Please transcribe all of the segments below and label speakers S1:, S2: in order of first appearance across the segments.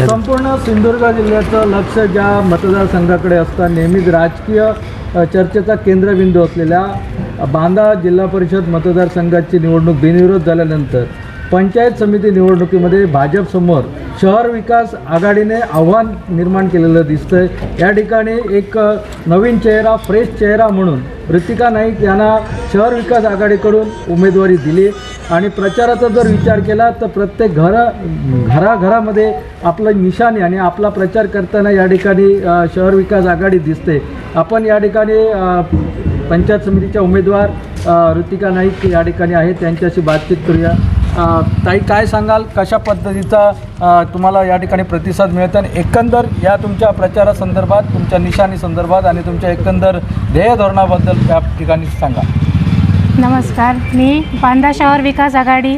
S1: संपूर्ण सिंधुदुर्ग जिल्ह्याचं लक्ष ज्या मतदारसंघाकडे असतं, नेहमीच राजकीय चर्चेचा केंद्रबिंदू असलेल्या बांदा जिल्हा परिषद मतदारसंघाची निवडणूक बिनविरोध झाल्यानंतर पंचायत समिती निवडणुकीमध्ये भाजपसमोर शहर विकास आघाडीने आव्हान निर्माण केलेलं दिसतंय। या ठिकाणी एक नवीन चेहरा, फ्रेश चेहरा म्हणून ऋतिका नाईक यांना शहर विकास आघाडीकडून उमेदवारी दिली आणि प्रचाराचा जर विचार केला तर प्रत्येक घराघरामध्ये आपलं निशाणी आणि आपला प्रचार करताना या ठिकाणी शहर विकास आघाडी दिसते। आपण या ठिकाणी पंचायत समितीच्या उमेदवार ऋतिका नाईक या ठिकाणी आहेत, त्यांच्याशी बातचीत करूया। ताई, काय सांगाल, कशा पद्धतीचा तुम्हाला या ठिकाणी प्रतिसाद मिळत आणि एकंदर या तुमच्या प्रचारासंदर्भात, तुमच्या निशाणी संदर्भात आणि तुमच्या एकंदर ध्येय धोरणाबद्दल त्या ठिकाणी सांगा।
S2: नमस्कार, मी बांदा शहर विकास आघाडी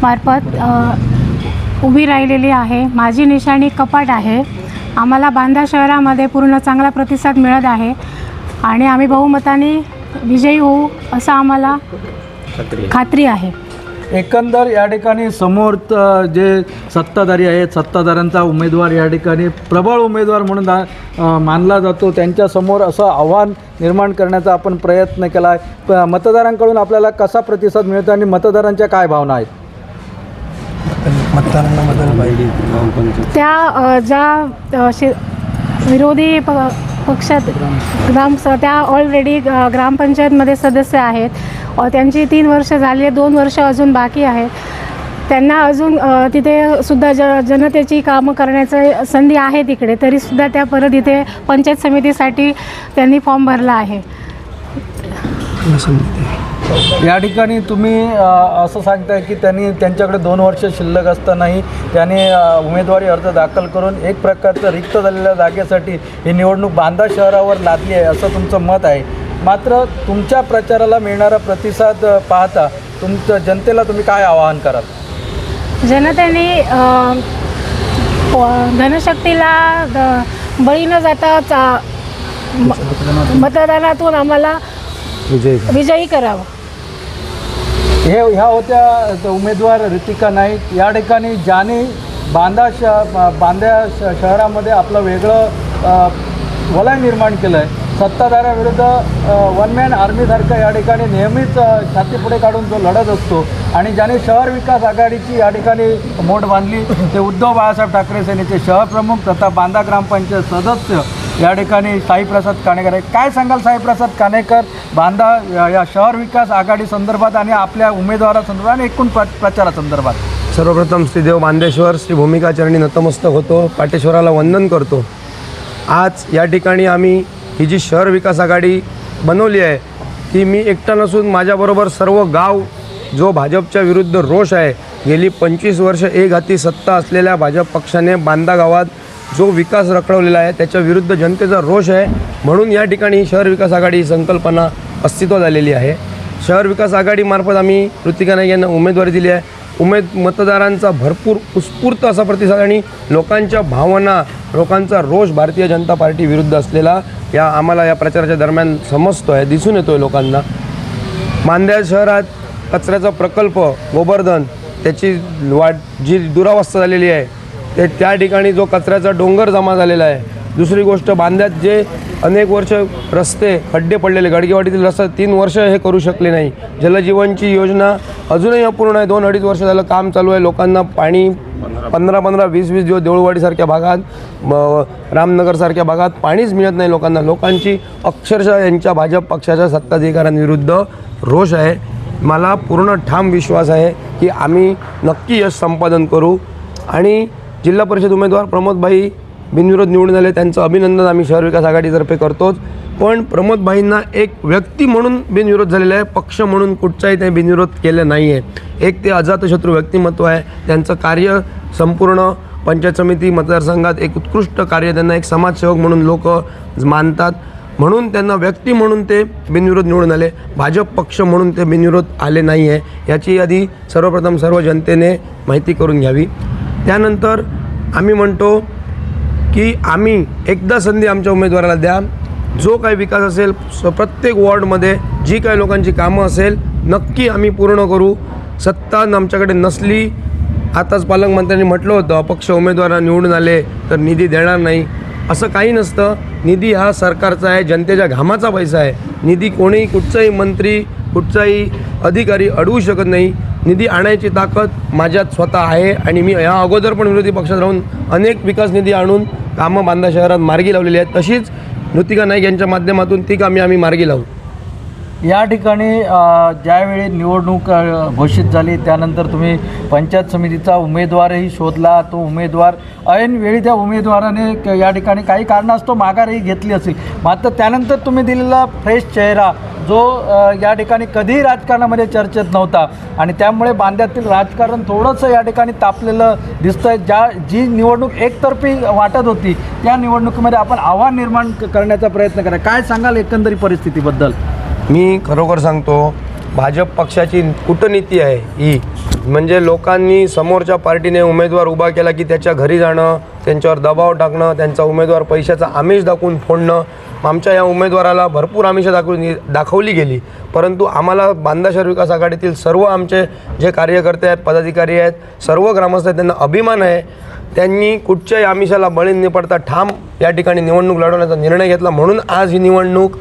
S2: मार्फत उभी राहिलेली आहे। माझी निशाणी कपाट आहे। आम्हाला बांदा शहरामध्ये पूर्ण चांगला प्रतिसाद मिळत आहे आणि आम्ही बहुमताने विजयी होऊ असं आम्हाला खात्री आहे।
S1: एकंदर या ठिकाणी समोर जे सत्ताधारी आहेत, सत्ताधाऱ्यांचा उमेदवार या ठिकाणी प्रबळ उमेदवार म्हणून मानला जातो, त्यांच्यासमोर असं आव्हान निर्माण करण्याचा आपण प्रयत्न केला आहे। मतदारांकडून आपल्याला कसा प्रतिसाद मिळतो आणि मतदारांच्या काय भावना आहेत?
S3: मतदारांना बदल पाहिजे।
S2: त्या ज्या विरोधी पक्षात त्या ऑलरेडी ग्रामपंचायतमध्ये सदस्य आहेत, त्यांची 3 वर्ष झाली, 2 वर्ष अजून बाकी आहेत। त्यांना अजून तिथे सुद्धा जनतेची कामं करण्याची संधी आहे तिकडे, तरीसुद्धा त्या परत इथे पंचायत समितीसाठी त्यांनी फॉर्म भरला आहे।
S1: या ठिकाणी तुम्ही असं सांगताय की त्यांच्याकडे 2 वर्ष शिल्लक असतानाही त्यांनी उमेदवारी अर्ज दाखल करून एक प्रकारचं रिक्त झालेल्या जागेसाठी ही निवडणूक बांदा शहरावर लादली आहे असं तुमचं मत आहे। मात्र तुमच्या प्रचाराला मिळणारा प्रतिसाद पाहता तुमच्या जनतेला तुम्ही काय आवाहन कराल?
S2: जनतेने धनशक्तीला बळी न जाता मतदानातून आम्हाला विजयी करावं।
S1: ह्या होत्या उमेदवार ऋतिका नाईक। या ठिकाणी ज्याने बांदा शहरामध्ये आपलं वेगळं वलय निर्माण केलं आहे, सत्ताधाऱ्याविरुद्ध वन मॅन आर्मीसारखं या ठिकाणी नेहमीच छाती पुढे काढून जो लढत असतो आणि ज्याने शहर विकास आघाडीची या ठिकाणी मोठ बांधली ते उद्धव बाळासाहेब ठाकरे सेनेचे शहरप्रमुख तथा बांदा ग्रामपंचायत सदस्य या ठिकाणी साईप्रसाद काणेकर आहे। काय सांगाल साईप्रसाद काणेकर, बांदा या शहर विकास आघाडी संदर्भात आणि आपल्या उमेदवारासंदर्भात आणि एकूण प्रचारासंदर्भात?
S3: सर्वप्रथम श्रीदेव बांदेश्वर श्री भूमिका चरणी नतमस्तक होतो, पाटेश्वराला वंदन करतो। आज या ठिकाणी आम्ही ही जी शहर विकास आघाडी बनवली आहे ती मी एकटा नसून माझ्याबरोबर सर्व गाव जो भाजपच्या विरुद्ध रोष आहे, गेली 25 वर्ष एकहाती सत्ता असलेल्या भाजप पक्षाने बांदा गावात जो विकास रखडवलेला आहे त्याच्या विरुद्ध जनतेचा रोष आहे, म्हणून या ठिकाणी शहर विकास आघाडी ही संकल्पना अस्तित्वात आलेली आहे। शहर विकास आघाडीमार्फत आम्ही ऋतिका नाईक यांना उमेदवारी दिली आहे। मतदारांचा भरपूर उत्स्फूर्त असा प्रतिसाद आणि लोकांच्या भावना, लोकांचा रोष भारतीय जनता पार्टी विरुद्ध असलेला आम्हाला या प्रचाराच्या दरम्यान समजतो आहे, दिसून येतो आहे लोकांना। बांदा शहरात कचऱ्याचा प्रकल्प गोवर्धन त्याची जी दुरावस्था झालेली आहे, त्या ठिकाणी जो कचऱ्याचा डोंगर जमा झालेला आहे। दुसरी गोष्ट, बांद्यात जे अनेक वर्ष रस्ते खड्डे पडलेले, गाडगेवाडीतील रस्ता 3 वर्ष हे करू शकले नाही। जलजीवनची योजना अजूनही अपूर्ण आहे, 2-2.5 वर्ष झालं काम चालू आहे। लोकांना पाणी 15-15, 20-20 दिवस देऊळवाडीसारख्या भागात, रामनगरसारख्या भागात पाणीच मिळत नाही लोकांना। लोकांची अक्षरशः यांच्या भाजप पक्षाच्या सत्ताधिकाऱ्यांविरुद्ध रोष आहे। मला पूर्ण ठाम विश्वास आहे की आम्ही नक्की यश संपादन करू आणि जिल्हा परिषद उमेदवार प्रमोदभाई बिनविरोध निवडून आले, त्यांचं अभिनंदन आम्ही शहर विकास आघाडीतर्फे करतोच। पण प्रमोदभाईंना एक व्यक्ती म्हणून बिनविरोध झालेला आहे, पक्ष म्हणून कुठचाही ते बिनविरोध केलं नाही आहे। एक ते अजातशत्रू व्यक्तिमत्व आहे, त्यांचं कार्य संपूर्ण पंचायत समिती मतदारसंघात एक उत्कृष्ट कार्य, त्यांना एक समाजसेवक म्हणून लोक मानतात, म्हणून त्यांना व्यक्ती म्हणून ते बिनविरोध निवडून आले। भाजप पक्ष म्हणून ते बिनविरोध आले नाही आहे, याची आधी सर्वप्रथम सर्व जनतेने माहिती करून घ्यावी। त्यानंतर आम्ही म्हणतो की आम्ही एकदा संधी आमच्या उमेदवाराला द्या, जो काही विकास असेल प्रत्येक वॉर्डमध्ये जी काही लोकांची कामं असेल नक्की आम्ही पूर्ण करू। सत्ता आमच्याकडे नसली आताच पालकमंत्र्यांनी म्हटलं होतं अपक्ष उमेदवार निवडून आले तर निधी देणार नाही. असं काही नसतं. निधी हा सरकारचा आहे, जनतेच्या घामाचा पैसा आहे. निधी कोणीही कुठचाही मंत्री कुठचाही अधिकारी अडवू शकत नाही. निधी आणायची ताकद माझ्यात स्वतः आहे आणि मी या अगोदर पण विरोधी पक्षात राहून अनेक विकास निधी आणून कामं बांदा शहरात मार्गी लावलेली आहेत. तशीच ऋतिका नाईक यांच्या माध्यमातून ती कामे आम्ही मार्गी लावू.
S1: या ठिकाणी ज्यावेळी निवडणूक घोषित झाली त्यानंतर तुम्ही पंचायत समितीचा उमेदवारही शोधला. तो उमेदवार ऐनवेळी त्या उमेदवाराने या ठिकाणी काही कारणास्तव माघारही घेतली असेल. मात्र त्यानंतर तुम्ही दिलेला फ्रेश चेहरा जो या ठिकाणी कधीही राजकारणामध्ये चर्चेत नव्हता आणि त्यामुळे बांद्यातील राजकारण थोडंसं या ठिकाणी तापलेलं दिसतंय. जी निवडणूक एकतर्फी वाटत होती त्या निवडणुकीमध्ये आपण आव्हान निर्माण करण्याचा प्रयत्न करा. काय सांगाल एकंदरी परिस्थितीबद्दल?
S3: मी खरोखर सांगतो, भाजप पक्षाची कूटनीती आहे ही. म्हणजे लोकांनी समोरच्या पार्टीने उमेदवार उभा केला की त्याच्या घरी जाणं, त्यांच्यावर दबाव टाकणं, त्यांचा उमेदवार पैशाचा आमिष दाखवून फोडणं. आमच्या या उमेदवाराला भरपूर आमिष दाखवली गेली, परंतु आम्हाला बांदा शहर विकास आघाडीतील सर्व आमचे जे कार्यकर्ते आहेत, पदाधिकारी आहेत, सर्व ग्रामस्थ आहेत, त्यांना अभिमान आहे. त्यांनी कुठच्याही आमिषाला बळी न पडता ठाम या ठिकाणी निवडणूक लढवण्याचा निर्णय घेतला. म्हणून आज ही निवडणूक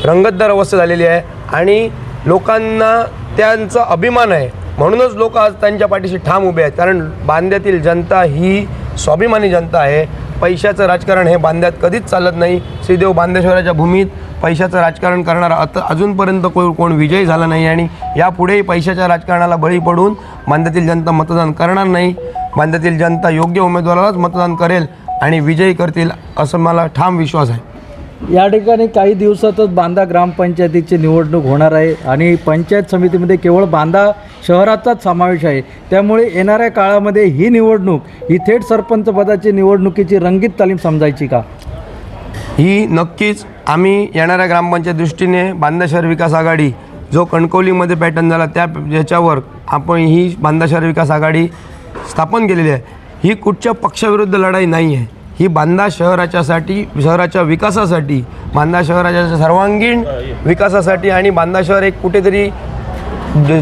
S3: रंगतदार अवस्था झालेली आहे आणि लोकांना त्यांचा अभिमान आहे. म्हणूनच लोक आज त्यांच्या पाठीशी ठाम उभे आहेत. कारण बांद्यातील जनता ही स्वाभिमानी जनता आहे. पैशाचं राजकारण हे बांद्यात कधीच चालत नाही. श्रीदेव बांदेश्वराच्या भूमीत पैशाचं राजकारण करणारा अजूनपर्यंत कोण विजयी झाला नाही आणि यापुढेही पैशाच्या राजकारणाला बळी पडून बांद्यातील जनता मतदान करणार नाही. बांद्यातील जनता योग्य उमेदवारालाच मतदान करेल आणि विजयी करतील असं मला ठाम विश्वास आहे.
S1: या ठिकाणी काही दिवसातच बांदा ग्रामपंचायतीची निवडणूक होणार आहे आणि पंचायत समितीमध्ये केवळ बांदा शहराचाच समावेश आहे. त्यामुळे येणाऱ्या काळामध्ये ही निवडणूक ही थेट सरपंच पदाची निवडणुकीची रंगीत तालीम समजायची का?
S3: ही नक्कीच आम्ही येणाऱ्या ग्रामपंचायत दृष्टीने बांदा शहर विकास आघाडी जो कणकवलीमध्ये पॅटर्न झाला त्या याच्यावर आपण ही बांदा शहर विकास आघाडी स्थापन केलेली आहे. ही कुठच्या पक्षाविरुद्ध लढाई नाही आहे. ही बांदा शहराच्यासाठी, शहराच्या विकासासाठी, बांदा शहराच्या सर्वांगीण विकासासाठी आणि बांदा शहर एक कुठेतरी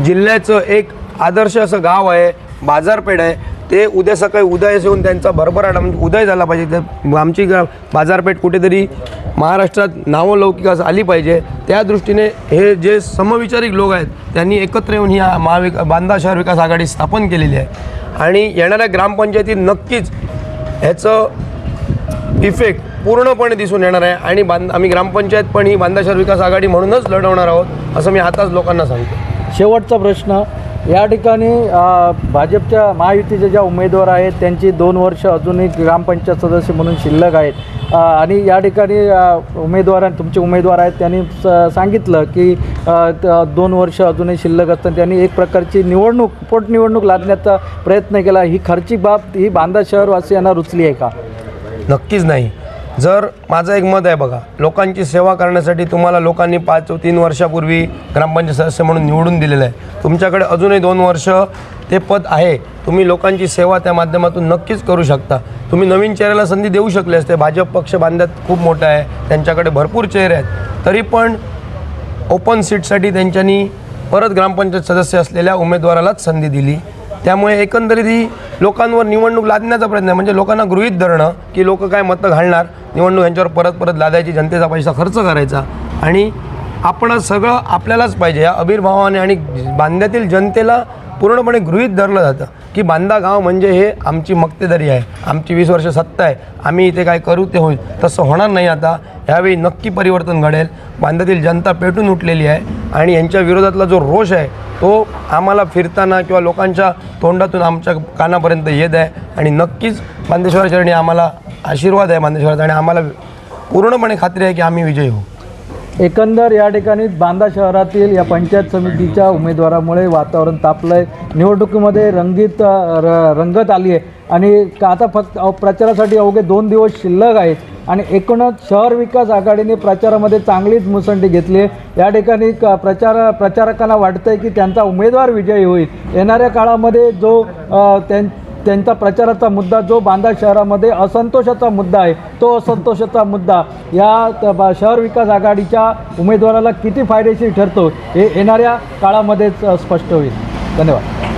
S3: जिल्ह्याचं एक आदर्श असं गाव आहे, बाजारपेठ आहे. ते उद्या सकाळी उदय येऊन त्यांचा भरभराट म्हणजे उदय झाला पाहिजे. तर आमची बाजारपेठ कुठेतरी महाराष्ट्रात नावलौकिक आली पाहिजे. त्या दृष्टीने हे जे समविचारिक लोक आहेत त्यांनी एकत्र येऊन ही बांदा शहर विकास आघाडी स्थापन केलेली आहे आणि येणाऱ्या ग्रामपंचायतीत नक्कीच ह्याचं इफेक्ट पूर्णपणे दिसून येणार आहे आणि आम्ही ग्रामपंचायत पण ही बांदा शहर विकास आघाडी म्हणूनच लढवणार आहोत असं मी आताच लोकांना सांगतो.
S1: शेवटचा प्रश्न, या ठिकाणी भाजपच्या महायुतीचे ज्या उमेदवार आहेत त्यांची 2 वर्ष अजूनही ग्रामपंचायत सदस्य म्हणून शिल्लक आहेत आणि या ठिकाणी तुमचे उमेदवार आहेत त्यांनी सांगितलं की 2 वर्ष अजूनही शिल्लक असताना त्यांनी एक प्रकारची पोटनिवडणूक लादण्याचा प्रयत्न केला. ही खर्चिक बाब ही बांदा शहरवासियांना रुचली आहे का?
S3: नक्कीच नाही. जर माझं एक मत आहे बघा, लोकांची सेवा करण्यासाठी तुम्हाला लोकांनी 3 वर्षापूर्वी ग्रामपंचायत सदस्य म्हणून निवडून दिलेलं आहे. तुमच्याकडे अजूनही 2 वर्ष ते पद आहे. तुम्ही लोकांची सेवा त्या माध्यमातून नक्कीच करू शकता. तुम्ही नवीन चेहऱ्याला संधी देऊ शकले असते. भाजप पक्ष बांद्यात खूप मोठा आहे, त्यांच्याकडे भरपूर चेहरे आहेत. तरी पण ओपन सीटसाठी त्यांच्यानी परत ग्रामपंचायत सदस्य असलेल्या उमेदवारालाच संधी दिली. त्यामुळे एकंदरीत ही लोकांवर निवडणूक लादण्याचा प्रयत्न आहे. म्हणजे लोकांना गृहीत धरणं की लोक काय मतं घालणार, निवडणूक यांच्यावर परत लादायची, जनतेचा पैसा खर्च करायचा आणि आपण सगळं आपल्यालाच पाहिजे या अभिर्भावाने आणि बांद्यातील जनतेला पूर्णपणे गृहीत धरलं जातं की बांदा गाव म्हणजे हे आमची मक्तेदारी आहे, आमची 20 वर्ष सत्ता आहे, आम्ही इथे काय करू ते होईल. तसं होणार नाही. आता ह्यावेळी नक्की परिवर्तन घडेल. बांद्यातील जनता पेटून उठलेली आहे आणि यांच्या विरोधातला जो रोष आहे तो आम्हाला फिरताना किंवा लोकांच्या तोंडातून आमच्या कानापर्यंत येत आहे आणि नक्कीच बांदेश्वराचरणी आम्हाला आशीर्वाद आहे बांदेश्वराचा आणि आम्हाला पूर्णपणे खात्री आहे की आम्ही विजयी होऊ.
S1: एकंदर या ठिकाणी बांदा शहरातील या पंचायत समितीच्या उमेदवारामुळे वातावरण तापलं आहे. निवडणुकीमध्ये रंगत आली आहे आणि आता फक्त प्रचारासाठी अवघे 2 दिवस शिल्लक आहेत आणि एकूणच शहर विकास आघाडीने प्रचारामध्ये चांगलीच मुसंडी घेतली आहे. या ठिकाणी प्रचारकांना वाटतं आहे की त्यांचा उमेदवार विजयी होईल. येणाऱ्या काळामध्ये जो त्यांचा प्रचाराचा मुद्दा जो बांदा शहरामध्ये असंतोषाचा मुद्दा आहे तो असंतोषाचा मुद्दा या शहर विकास आघाडीच्या उमेदवाराला किती फायदेशीर ठरतो हे येणाऱ्या काळामध्येच स्पष्ट होईल. धन्यवाद.